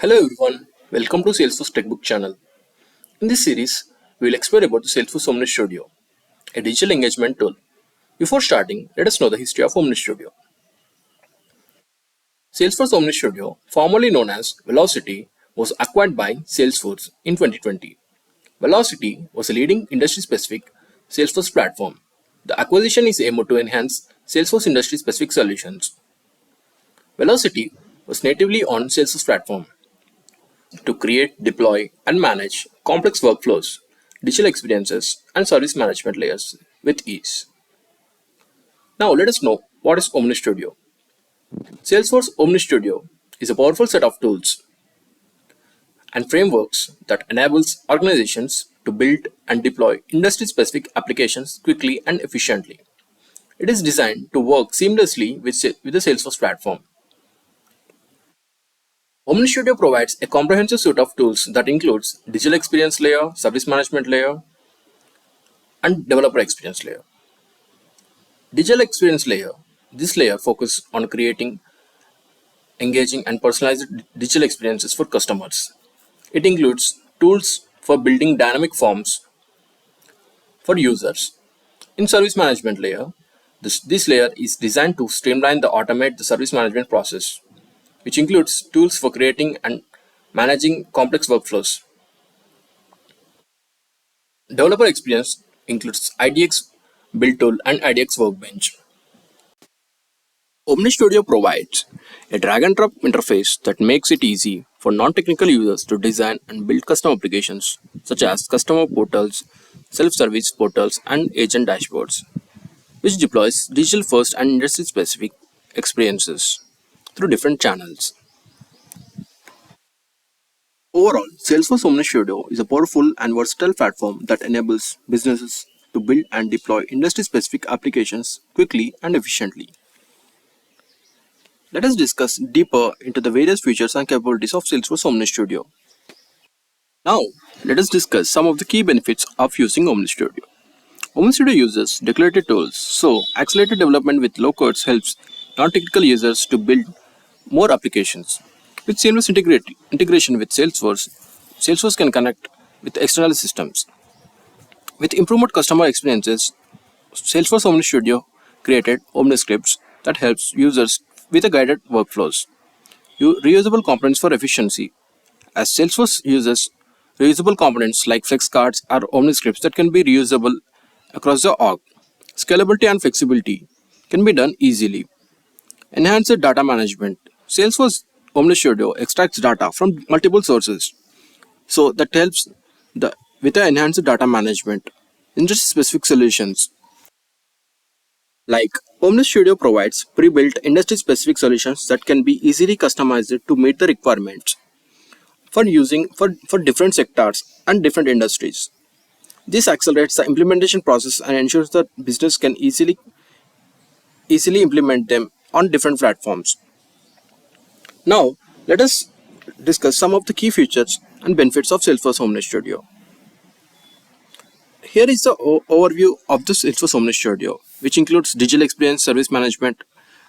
Hello everyone, welcome to Salesforce Textbook channel. In this series, we will explore about the Salesforce Omnistudio, a digital engagement tool. Before starting, let us know the history of Omnistudio. Salesforce Omnistudio, formerly known as Velocity, was acquired by Salesforce in 2020. Velocity was a leading industry-specific Salesforce platform. The acquisition is aimed to enhance Salesforce industry-specific solutions. Velocity was natively on Salesforce platform to create, deploy, and manage complex workflows, digital experiences, and service management layers with ease. Now let us know what is OmniStudio. Salesforce OmniStudio is a powerful set of tools and frameworks that enables organizations to build and deploy industry-specific applications quickly and efficiently. It is designed to work seamlessly with the Salesforce platform. OmniStudio provides a comprehensive suite of tools that includes digital experience layer, service management layer, and developer experience layer. Digital experience layer. This layer focuses on creating engaging and personalized digital experiences for customers. It includes tools for building dynamic forms for users. In service management layer, this layer is designed to streamline the automate the service management process, which includes tools for creating and managing complex workflows. Developer experience includes IDX build tool and IDX workbench. OmniStudio provides a drag and drop interface that makes it easy for non-technical users to design and build custom applications such as customer portals, self-service portals, and agent dashboards, which deploys digital-first and industry-specific experiences through different channels. Overall, Salesforce OmniStudio is a powerful and versatile platform that enables businesses to build and deploy industry-specific applications quickly and efficiently. Let us discuss deeper into the various features and capabilities of Salesforce OmniStudio. Now, let us discuss some of the key benefits of using OmniStudio. OmniStudio uses declarative tools, so accelerated development with low codes helps non-technical users to build more applications. With seamless integration with Salesforce, Salesforce can connect with external systems. With improved customer experiences, Salesforce OmniStudio created OmniScripts that helps users with a guided workflows. Reusable components for efficiency. As Salesforce uses reusable components like flex cards or OmniScripts that can be reusable across the org. Scalability and flexibility can be done easily. Enhanced data management. Salesforce OmniStudio extracts data from multiple sources, so that helps with the enhanced data management. Industry-specific solutions like OmniStudio provides pre-built industry-specific solutions that can be easily customized to meet the requirements for different sectors and different industries. This accelerates the implementation process and ensures that business can easily implement them on different platforms. Now, let us discuss some of the key features and benefits of Salesforce OmniStudio. Here is the overview of the Salesforce OmniStudio, which includes digital experience, service management,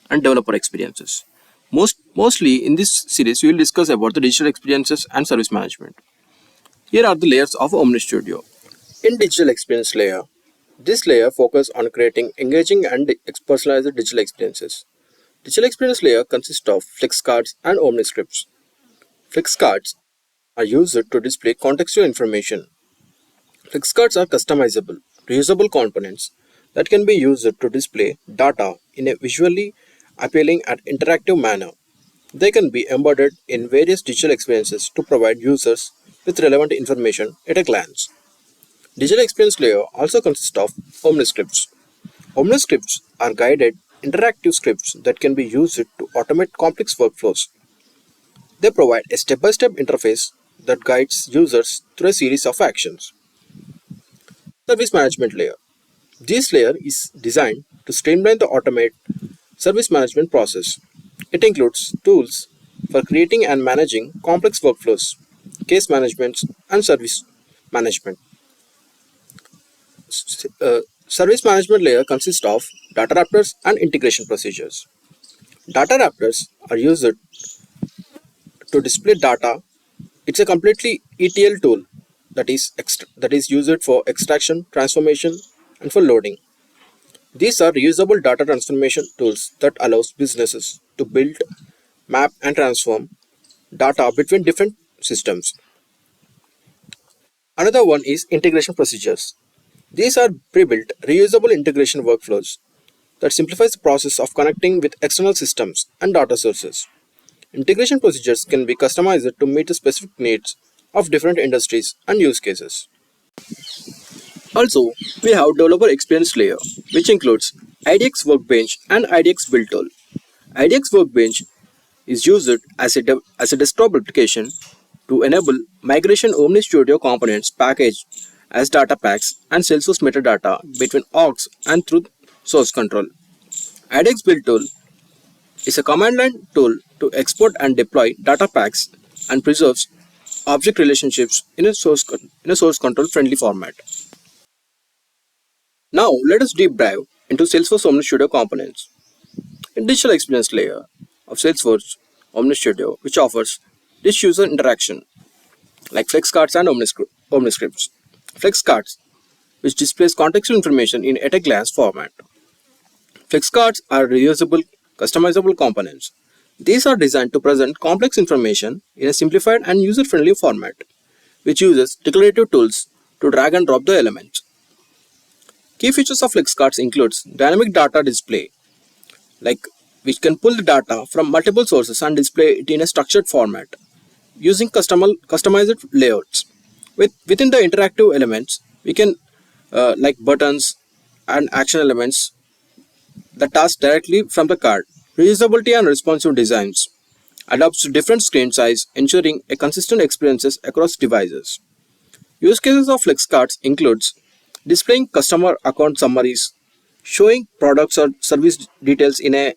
and developer experiences. Mostly in this series, we will discuss about the digital experiences and service management. Here are the layers of OmniStudio. In digital experience layer, this layer focuses on creating engaging and personalized digital experiences. Digital experience layer consists of flex cards and OmniScripts. Flex cards are used to display contextual information. Flex cards are customizable, reusable components that can be used to display data in a visually appealing and interactive manner. They can be embedded in various digital experiences to provide users with relevant information at a glance. Digital experience layer also consists of OmniScripts. OmniScripts are guided interactive scripts that can be used to automate complex workflows. They provide a step-by-step interface that guides users through a series of actions. Service management layer. This layer is designed to streamline the automate service management process. It includes tools for creating and managing complex workflows, case management, and service management. Service management layer consists of data wrappers and integration procedures. Data wrappers are used to display data. It's a completely ETL tool that is used for extraction, transformation, and for loading. These are reusable data transformation tools that allows businesses to build, map, and transform data between different systems. Another one is integration procedures. These are pre-built, reusable integration workflows that simplifies the process of connecting with external systems and data sources. Integration procedures can be customized to meet the specific needs of different industries and use cases. Also, we have developer experience layer, which includes IDX Workbench and IDX Build Tool. IDX Workbench is used as a desktop application to enable migration Omnistudio components packaged as data packs and Salesforce metadata between orgs and through source control. IDX Build Tool is a command line tool to export and deploy data packs and preserves object relationships in a source control friendly format. Now let us deep dive into Salesforce Omnistudio components. A digital experience layer of Salesforce Omnistudio, which offers rich user interaction like flex cards and omniscripts. Flex cards, which displays contextual information in at a glance format. Flex cards are reusable, customizable components. These are designed to present complex information in a simplified and user-friendly format, which uses declarative tools to drag and drop the elements. Key features of flex cards includes dynamic data display, like which can pull the data from multiple sources and display it in a structured format using customized layouts. Within the interactive elements, we can like buttons and action elements that task directly from the card. Reusability and responsive designs adapts to different screen size, ensuring a consistent experiences across devices. Use cases of flex cards includes displaying customer account summaries, showing products or service details in a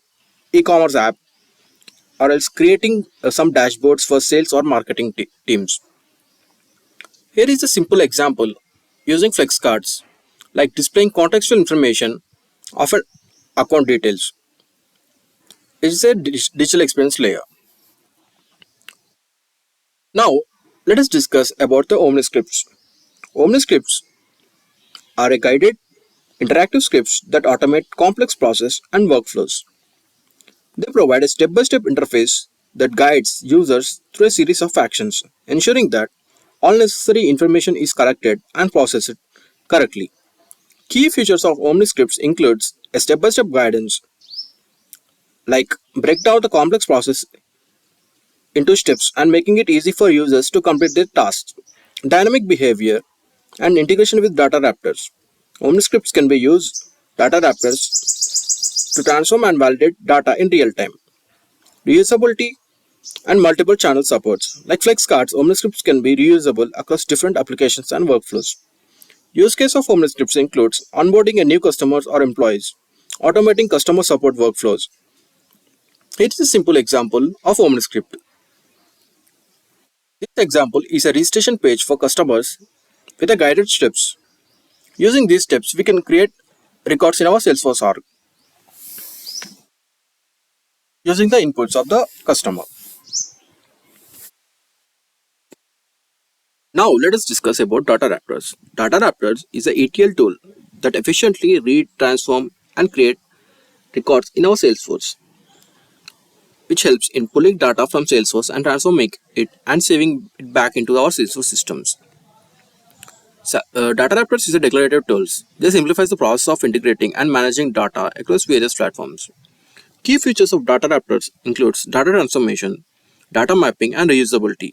e-commerce app, or else creating some dashboards for sales or marketing teams. Here is a simple example using flex cards, like displaying contextual information of an account details. It is a digital experience layer. Now, let us discuss about the OmniScripts. OmniScripts are a guided interactive scripts that automate complex process and workflows. They provide a step-by-step interface that guides users through a series of actions, ensuring that all necessary information is collected and processed correctly. Key features of OmniScripts includes a step-by-step guidance, like break down the complex process into steps and making it easy for users to complete their tasks. Dynamic behavior and integration with data raptors. OmniScripts can be used data raptors to transform and validate data in real time. Reusability and multiple channel supports. Like flex cards, OmniScripts can be reusable across different applications and workflows. Use case of OmniScripts includes onboarding a new customers or employees, automating customer support workflows. It is a simple example of OmniScript. This example is a registration page for customers with a guided steps. Using these steps, we can create records in our Salesforce org using the inputs of the customer. Now let us discuss about data raptors. Data raptors is a ETL tool that efficiently read, transform, and create records in our Salesforce, which helps in pulling data from Salesforce and transforming it and saving it back into our Salesforce systems. Data raptors is a declarative tools. They simplifies the process of integrating and managing data across various platforms. Key features of data raptors includes data transformation, data mapping, and reusability.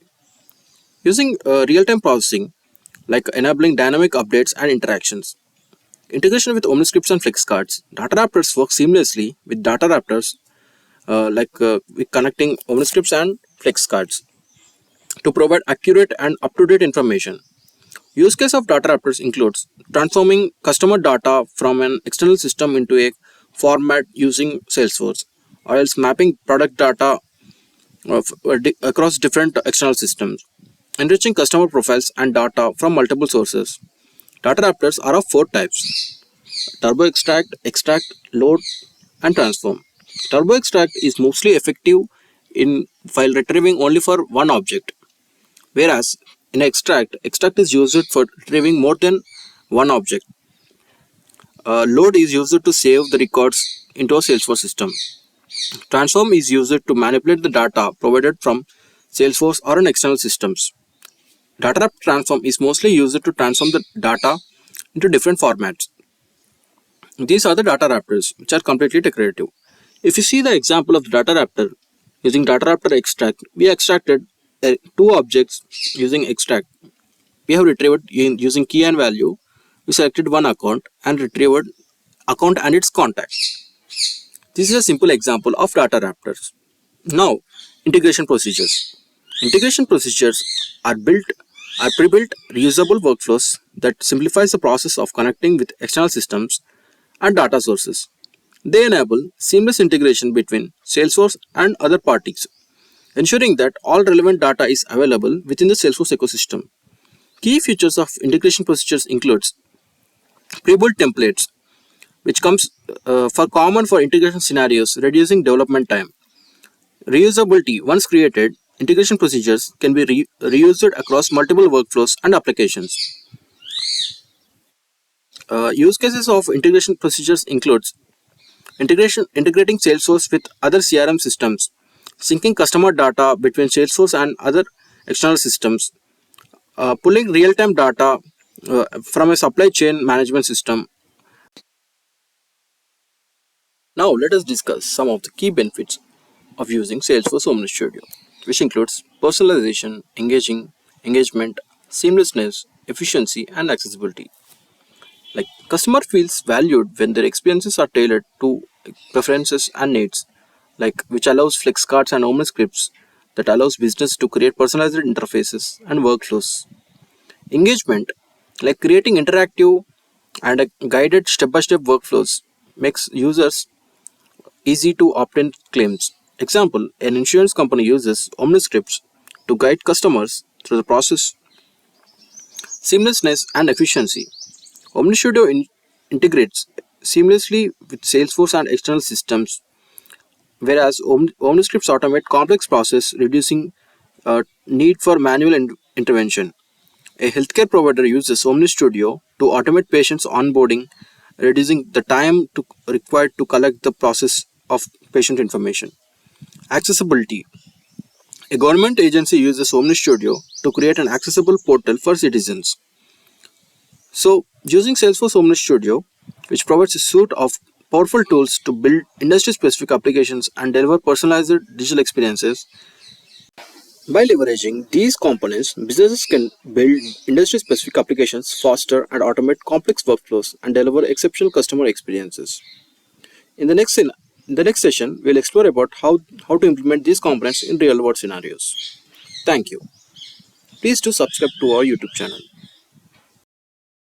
Using real-time processing, like enabling dynamic updates and interactions. Integration with OmniScripts and flex cards. Data raptors work seamlessly with data raptors, with connecting OmniScripts and flex cards to provide accurate and up-to-date information. Use case of data raptors includes transforming customer data from an external system into a format using Salesforce, or else mapping product data across different external systems, enriching customer profiles and data from multiple sources. Data raptors are of four types: turbo extract, extract, load, and transform. Turbo extract is mostly effective in while retrieving only for one object. Whereas in extract is used for retrieving more than one object. Load is used to save the records into a Salesforce system. Transform is used to manipulate the data provided from Salesforce or an external systems. Data wrap transform is mostly used to transform the data into different formats. These are the data raptors, which are completely decorative. If you see the example of the data raptor, using data raptor extract, we extracted two objects using extract. We have retrieved using key and value. We selected one account and retrieved account and its contact. This is a simple example of data raptors. Now, integration procedures. Integration procedures are pre-built reusable workflows that simplifies the process of connecting with external systems and data sources. They enable seamless integration between Salesforce and other parties, ensuring that all relevant data is available within the Salesforce ecosystem. Key features of integration procedures includes pre-built templates, which comes for common for integration scenarios, reducing development time. Reusability. Once created, integration procedures can be reused across multiple workflows and applications. Use cases of integration procedures includes integrating Salesforce with other CRM systems, syncing customer data between Salesforce and other external systems, pulling real-time data from a supply chain management system. Now let us discuss some of the key benefits of using Salesforce Omnistudio, which includes personalization, engagement, seamlessness, efficiency, and accessibility. Like customer feels valued when their experiences are tailored to preferences and needs, like which allows flex cards and omniscripts that allows business to create personalized interfaces and workflows. Engagement, like creating interactive and guided step-by-step workflows, makes users easy to obtain claims. Example, an insurance company uses omniscripts to guide customers through the process. Seamlessness and efficiency. Omnistudio integrates seamlessly with Salesforce and external systems, whereas OmniScripts automate complex process, reducing need for manual intervention. A healthcare provider uses OmniStudio to automate patients' onboarding, reducing the time required to collect the process of patient information. Accessibility. A government agency uses OmniStudio to create an accessible portal for citizens. So, using Salesforce OmniStudio, which provides a suite of powerful tools to build industry-specific applications and deliver personalized digital experiences. By leveraging these components, businesses can build industry-specific applications faster and automate complex workflows and deliver exceptional customer experiences. In the next session, we'll explore about how to implement these components in real-world scenarios. Thank you. Please do subscribe to our YouTube channel.